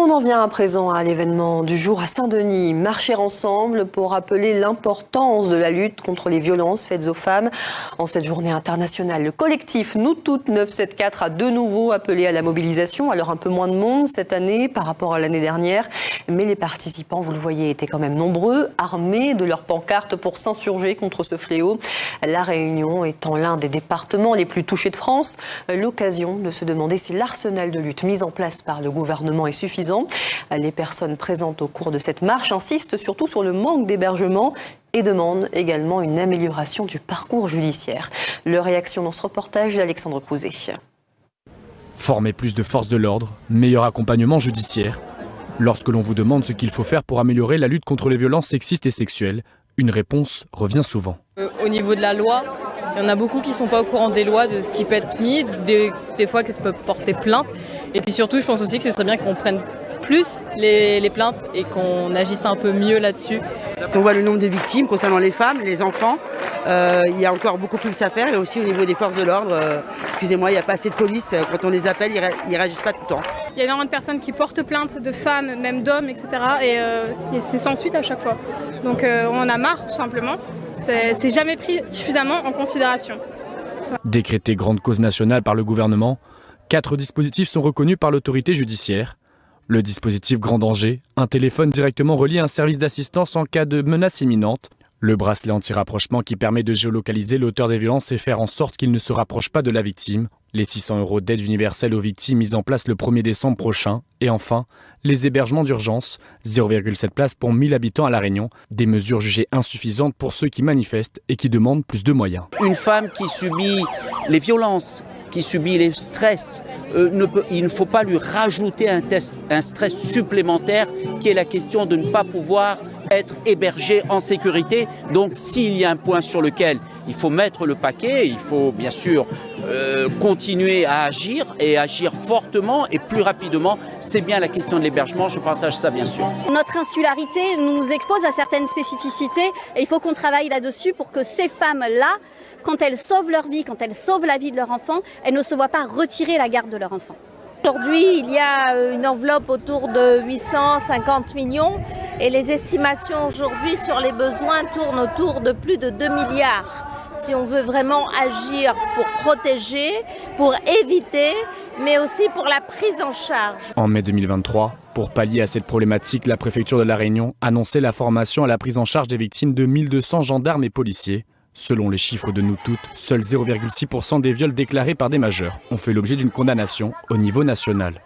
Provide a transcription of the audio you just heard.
On en vient à présent à l'événement du jour à Saint-Denis. Marcher ensemble pour rappeler l'importance de la lutte contre les violences faites aux femmes. En cette journée internationale, le collectif Nous Toutes 974 a de nouveau appelé à la mobilisation. Alors un peu moins de monde cette année par rapport à l'année dernière. Mais les participants, vous le voyez, étaient quand même nombreux, armés de leurs pancartes pour s'insurger contre ce fléau. La Réunion étant l'un des départements les plus touchés de France, l'occasion de se demander si l'arsenal de lutte mis en place par le gouvernement est suffisant. Les personnes présentes au cours de cette marche insistent surtout sur le manque d'hébergement et demandent également une amélioration du parcours judiciaire. Leur réaction dans ce reportage d'Alexandre Crouzet. Former plus de forces de l'ordre, meilleur accompagnement judiciaire. Lorsque l'on vous demande ce qu'il faut faire pour améliorer la lutte contre les violences sexistes et sexuelles, une réponse revient souvent. Au niveau de la loi, il y en a beaucoup qui ne sont pas au courant des lois, de ce qui peut être mis, des fois qu'elles peuvent porter plainte. Et puis surtout, je pense aussi que ce serait bien qu'on prenne plus les plaintes et qu'on agisse un peu mieux là-dessus. On voit le nombre de victimes concernant les femmes, les enfants. Il y a encore beaucoup plus à faire et aussi au niveau des forces de l'ordre. Excusez-moi, il n'y a pas assez de police. Quand on les appelle, ils ne réagissent pas tout le temps. Il y a énormément de personnes qui portent plainte, de femmes, même d'hommes, etc. Et c'est sans suite à chaque fois. Donc on en a marre tout simplement. C'est jamais pris suffisamment en considération. Décrété grande cause nationale par le gouvernement, 4 dispositifs sont reconnus par l'autorité judiciaire. Le dispositif grand danger, un téléphone directement relié à un service d'assistance en cas de menace imminente. Le bracelet anti-rapprochement qui permet de géolocaliser l'auteur des violences et faire en sorte qu'il ne se rapproche pas de la victime. Les 600 € d'aide universelle aux victimes mis en place le 1er décembre prochain. Et enfin, les hébergements d'urgence, 0,7 places pour 1000 habitants à La Réunion. Des mesures jugées insuffisantes pour ceux qui manifestent et qui demandent plus de moyens. Une femme qui subit les violences, qui subit les stress, il ne faut pas lui rajouter un stress supplémentaire qui est la question de ne pas pouvoir être hébergé en sécurité. Donc s'il y a un point sur lequel il faut mettre le paquet, il faut bien sûr continuer à agir et agir fortement et plus rapidement. C'est bien la question de l'hébergement, je partage ça bien sûr. Notre insularité nous expose à certaines spécificités et il faut qu'on travaille là-dessus pour que ces femmes-là, quand elles sauvent leur vie, quand elles sauvent la vie de leur enfant, elles ne se voient pas retirer la garde de leur enfant. Aujourd'hui, il y a une enveloppe autour de 850 millions et les estimations aujourd'hui sur les besoins tournent autour de plus de 2 milliards. Si on veut vraiment agir pour protéger, pour éviter, mais aussi pour la prise en charge. En mai 2023, pour pallier à cette problématique, la préfecture de La Réunion annonçait la formation à la prise en charge des victimes de 1200 gendarmes et policiers. Selon les chiffres de Nous Toutes, seuls 0,6% des viols déclarés par des majeurs ont fait l'objet d'une condamnation au niveau national.